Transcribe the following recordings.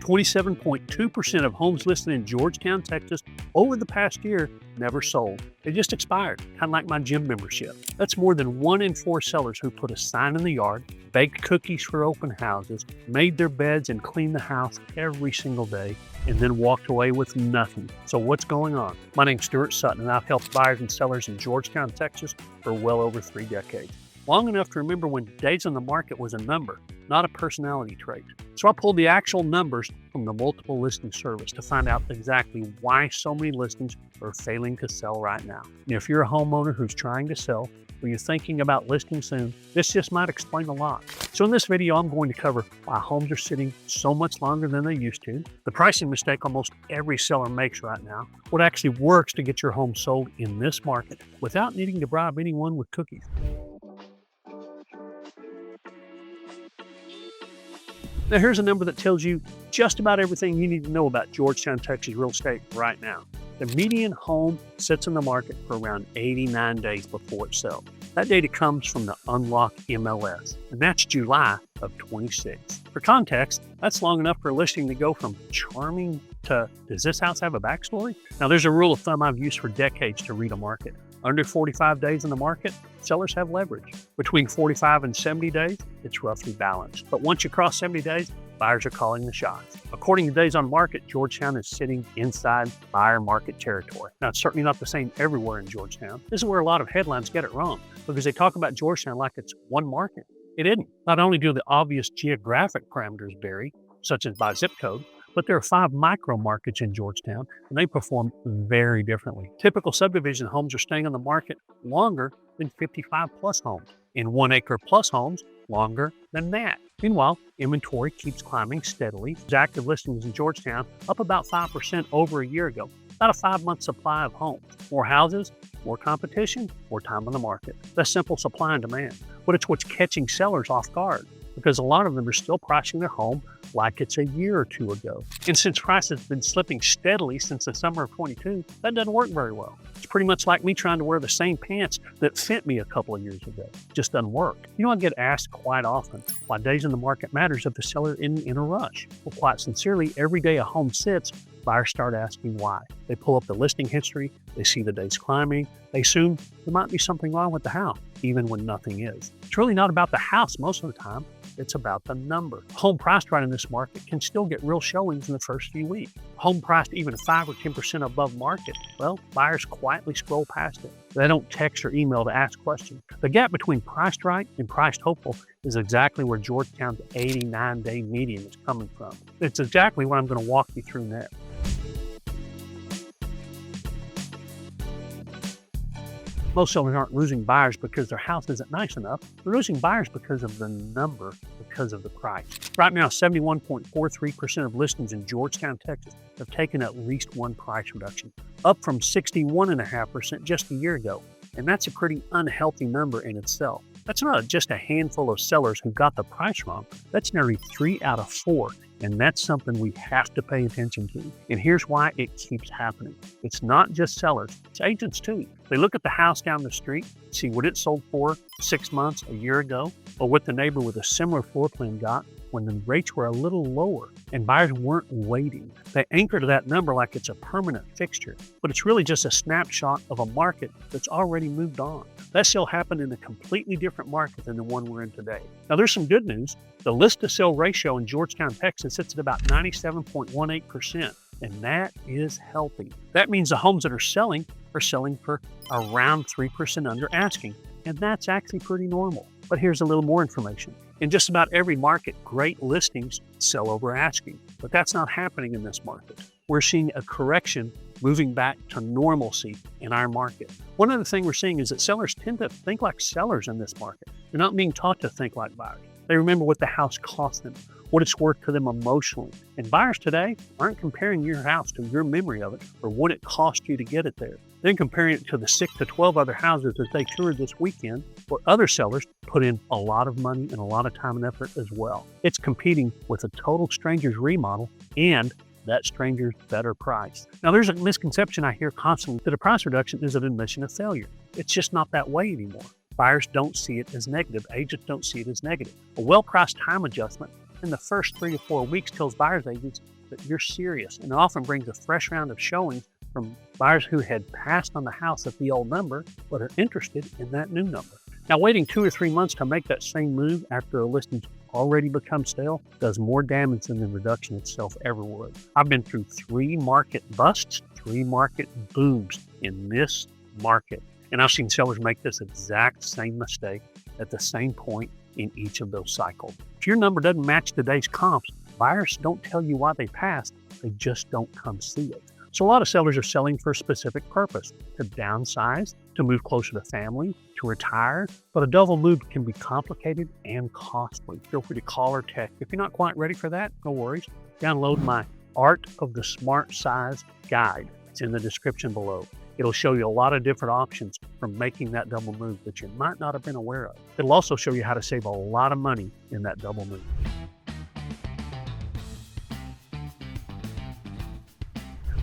27.2% of homes listed in Georgetown, Texas over the past year never sold. They just expired, kind of like my gym membership. That's more than 1 in 4 sellers who put a sign in the yard, baked cookies for open houses, made their beds and cleaned the house every single day, and then walked away with nothing. So what's going on? My name's Stuart Sutton, and I've helped buyers and sellers in Georgetown, Texas for well over 3 decades. Long enough to remember when days on the market was a number, not a personality trait. So I pulled the actual numbers from the multiple listing service to find out exactly why so many listings are failing to sell right now. And if you're a homeowner who's trying to sell, or you're thinking about listing soon, this just might explain a lot. So in this video, I'm going to cover why homes are sitting so much longer than they used to, the pricing mistake almost every seller makes right now, what actually works to get your home sold in this market without needing to bribe anyone with cookies. Now here's a number that tells you just about everything you need to know about Georgetown, Texas real estate right now. The median home sits in the market for around 89 days before it sells. That data comes from the Unlock MLS, and that's July of 26. For context, that's long enough for a listing to go from charming to, does this house have a backstory? Now there's a rule of thumb I've used for decades to read a market. Under 45 days in the market, sellers have leverage. Between 45 and 70 days, it's roughly balanced. But once you cross 70 days, buyers are calling the shots. According to days on market, Georgetown is sitting inside buyer market territory. Now, it's certainly not the same everywhere in Georgetown. This is where a lot of headlines get it wrong, because they talk about Georgetown like it's one market. It isn't. Not only do the obvious geographic parameters vary, such as by zip code, but there are 5 micro markets in Georgetown, and they perform very differently. Typical subdivision homes are staying on the market longer than 55 plus homes. In 1 acre plus homes, longer than that. Meanwhile, inventory keeps climbing steadily. Active listings in Georgetown up about 5% over a year ago. About a 5-month supply of homes. More houses, more competition, more time on the market. That's simple supply and demand. But it's what's catching sellers off guard, because a lot of them are still pricing their home like it's a year or 2 ago. And since prices have been slipping steadily since the summer of 22, that doesn't work very well. It's pretty much like me trying to wear the same pants that fit me a couple of years ago. It just doesn't work. You know, I get asked quite often why days in the market matters if the seller isn't in a rush. Well, quite sincerely, every day a home sits, buyers start asking why. They pull up the listing history, they see the days climbing, they assume there might be something wrong with the house, even when nothing is. It's really not about the house most of the time. It's about the number. Home priced right in this market can still get real showings in the first few weeks. Home priced even 5 or 10% above market, well, buyers quietly scroll past it. They don't text or email to ask questions. The gap between priced right and priced hopeful is exactly where Georgetown's 89-day median is coming from. It's exactly what I'm going to walk you through next. Most sellers aren't losing buyers because their house isn't nice enough. They're losing buyers because of the number, because of the price. Right now, 71.43% of listings in Georgetown, Texas have taken at least one price reduction, up from 61.5% just a year ago. And that's a pretty unhealthy number in itself. That's not just a handful of sellers who got the price wrong. That's nearly 3 out of 4. And that's something we have to pay attention to. And here's why it keeps happening. It's not just sellers, it's agents too. They look at the house down the street, see what it sold for 6 months, a year ago, or what the neighbor with a similar floor plan got when the rates were a little lower and buyers weren't waiting. They anchor to that number like it's a permanent fixture, but it's really just a snapshot of a market that's already moved on. That sale happened in a completely different market than the one we're in today. Now there's some good news. The list to sell ratio in Georgetown, Texas sits at about 97.18%, and that is healthy. That means the homes that are selling for around 3% under asking, and that's actually pretty normal. But here's a little more information. In just about every market, great listings sell over asking, but that's not happening in this market. We're seeing a correction moving back to normalcy in our market. One other thing we're seeing is that sellers tend to think like sellers in this market. They're not being taught to think like buyers. They remember what the house cost them, what it's worth to them emotionally. And buyers today aren't comparing your house to your memory of it or what it cost you to get it there. They're comparing it to the 6 to 12 other houses that they toured this weekend, where other sellers put in a lot of money and a lot of time and effort as well. It's competing with a total stranger's remodel and that stranger's better price. Now, there's a misconception I hear constantly that a price reduction is an admission of failure. It's just not that way anymore. Buyers don't see it as negative. Agents don't see it as negative. A well-priced time adjustment in the first 3 to 4 weeks tells buyers agents that you're serious, and often brings a fresh round of showings from buyers who had passed on the house at the old number but are interested in that new number. Now, waiting 2 or 3 months to make that same move after a listing's already become stale does more damage than the reduction itself ever would. I've been through 3 market busts, 3 market booms in this market, and I've seen sellers make this exact same mistake at the same point in each of those cycles. If your number doesn't match today's comps, buyers don't tell you why they passed, they just don't come see it. So a lot of sellers are selling for a specific purpose: to downsize, to move closer to family, to retire. But a double move can be complicated and costly. Feel free to call or text. If you're not quite ready for that, no worries. Download my Art of the Smart Size guide. It's in the description below. It'll show you a lot of different options for making that double move that you might not have been aware of. It'll also show you how to save a lot of money in that double move.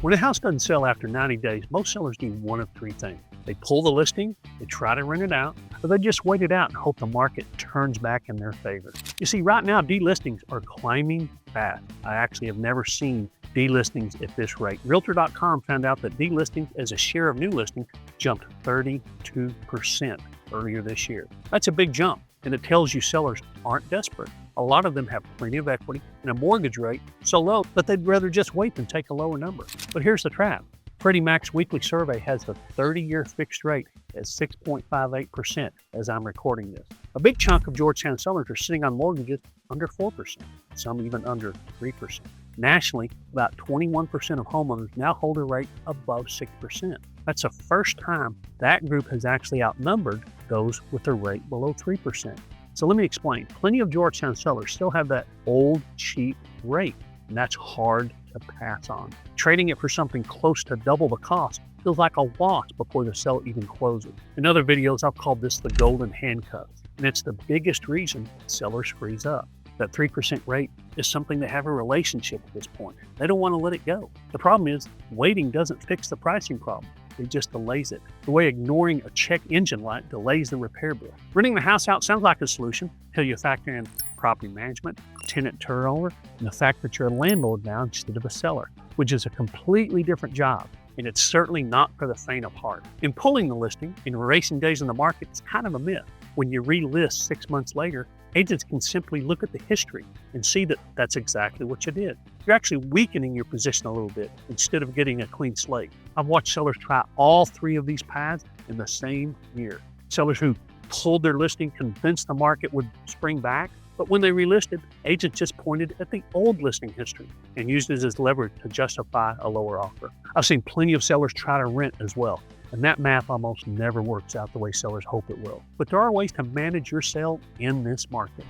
When a house doesn't sell after 90 days, most sellers do one of 3 things. They pull the listing, they try to rent it out, or they just wait it out and hope the market turns back in their favor. You see, right now, delistings are climbing fast. I actually have never seen delistings at this rate. Realtor.com found out that delistings as a share of new listings jumped 32% earlier this year. That's a big jump, and it tells you sellers aren't desperate. A lot of them have plenty of equity and a mortgage rate so low that they'd rather just wait than take a lower number. But here's the trap. Freddie Mac's weekly survey has the 30-year fixed rate at 6.58% as I'm recording this. A big chunk of Georgetown sellers are sitting on mortgages under 4%, some even under 3%. Nationally, about 21% of homeowners now hold a rate above 6%. That's the first time that group has actually outnumbered those with a rate below 3%. So let me explain. Plenty of Georgetown sellers still have that old, cheap rate, and that's hard to pass on. Trading it for something close to double the cost feels like a loss before the sale even closes. In other videos, I've called this the golden handcuffs, and it's the biggest reason sellers freeze up. That 3% rate is something they have a relationship at this point. They don't want to let it go. The problem is, waiting doesn't fix the pricing problem. It just delays it. The way ignoring a check engine light delays the repair bill. Renting the house out sounds like a solution until you factor in property management, tenant turnover, and the fact that you're a landlord now instead of a seller, which is a completely different job. And it's certainly not for the faint of heart. In pulling the listing, in erasing days on the market, it's kind of a myth. When you relist 6 months later, agents can simply look at the history and see that that's exactly what you did. You're actually weakening your position a little bit instead of getting a clean slate. I've watched sellers try all 3 of these paths in the same year. Sellers who pulled their listing convinced the market would spring back, but when they relisted, agents just pointed at the old listing history and used it as leverage to justify a lower offer. I've seen plenty of sellers try to rent as well, and that math almost never works out the way sellers hope it will. But there are ways to manage your sale in this market.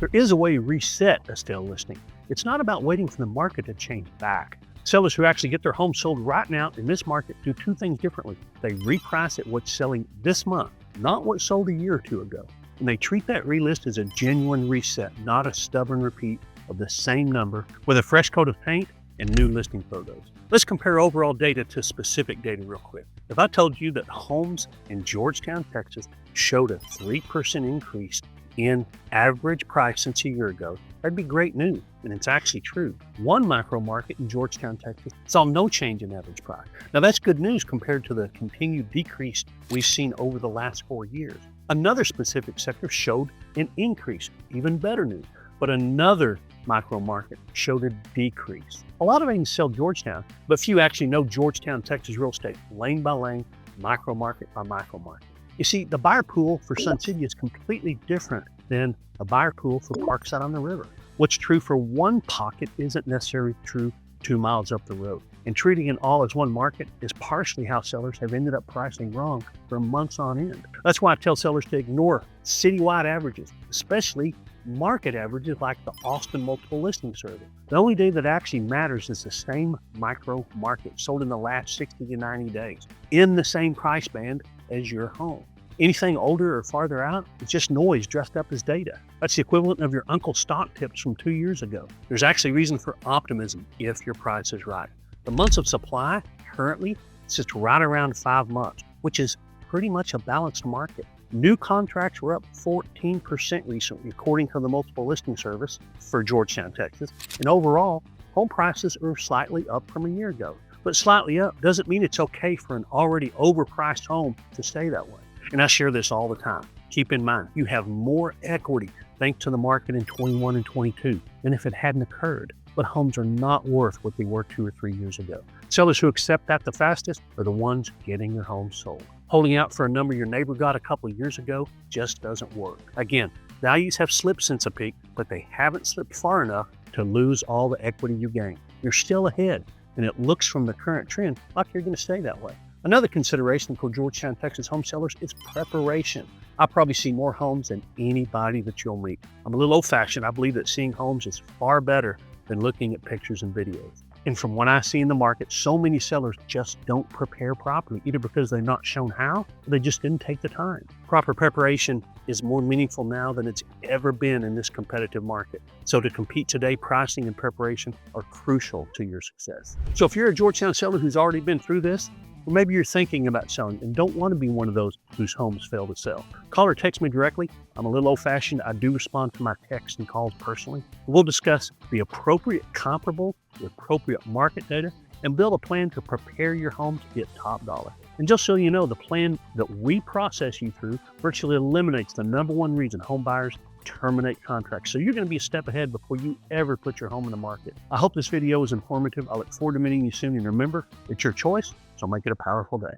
There is a way to reset a stale listing. It's not about waiting for the market to change back. Sellers who actually get their home sold right now in this market do 2 things differently. They reprice at what's selling this month, not what sold a year or 2 ago. And they treat that relist as a genuine reset, not a stubborn repeat of the same number with a fresh coat of paint and new listing photos. Let's compare overall data to specific data real quick. If I told you that homes in Georgetown, Texas showed a 3% increase in average price since a year ago, that'd be great news, and it's actually true. One micro market in Georgetown, Texas saw no change in average price. Now that's good news compared to the continued decrease we've seen over the last 4 years. Another specific sector showed an increase, even better news, but another micro market showed a decrease. A lot of agents sell Georgetown, but few actually know Georgetown, Texas real estate, lane by lane, micro market by micro market. You see, the buyer pool for Sun City is completely different than a buyer pool for Parkside on the river. What's true for one pocket isn't necessarily true 2 miles up the road. And treating it all as one market is partially how sellers have ended up pricing wrong for months on end. That's why I tell sellers to ignore citywide averages, especially market averages like the Austin Multiple Listing Survey. The only data that actually matters is the same micro market sold in the last 60 to 90 days in the same price band as your home. Anything older or farther out is just noise dressed up as data. That's the equivalent of your uncle's stock tips from 2 years ago. There's actually reason for optimism if your price is right. The months of supply currently sits right around 5 months, which is pretty much a balanced market. New contracts were up 14% recently, according to the multiple listing service for Georgetown, Texas. And overall, home prices are slightly up from a year ago. But slightly up doesn't mean it's okay for an already overpriced home to stay that way. And I share this all the time. Keep in mind, you have more equity thanks to the market in 21 and 22 than if it hadn't occurred. But homes are not worth what they were 2 or 3 years ago. Sellers who accept that the fastest are the ones getting their homes sold. Holding out for a number your neighbor got a couple of years ago just doesn't work. Again, values have slipped since a peak, but they haven't slipped far enough to lose all the equity you gained. You're still ahead, and it looks from the current trend like you're going to stay that way. Another consideration for Georgetown, Texas home sellers is preparation. I probably see more homes than anybody that you'll meet. I'm a little old-fashioned. I believe that seeing homes is far better than looking at pictures and videos. And from what I see in the market, so many sellers just don't prepare properly, either because they're not shown how, or they just didn't take the time. Proper preparation is more meaningful now than it's ever been in this competitive market. So to compete today, pricing and preparation are crucial to your success. So if you're a Georgetown seller who's already been through this, or maybe you're thinking about selling and don't want to be one of those whose homes fail to sell, call or text me directly. I'm a little old-fashioned. I do respond to my texts and calls personally. We'll discuss the appropriate comparable, the appropriate market data, and build a plan to prepare your home to get top dollar. And just so you know, the plan that we process you through virtually eliminates the number one reason home buyers terminate contracts. So you're going to be a step ahead before you ever put your home in the market. I hope this video was informative. I look forward to meeting you soon. And remember, it's your choice, so make it a powerful day.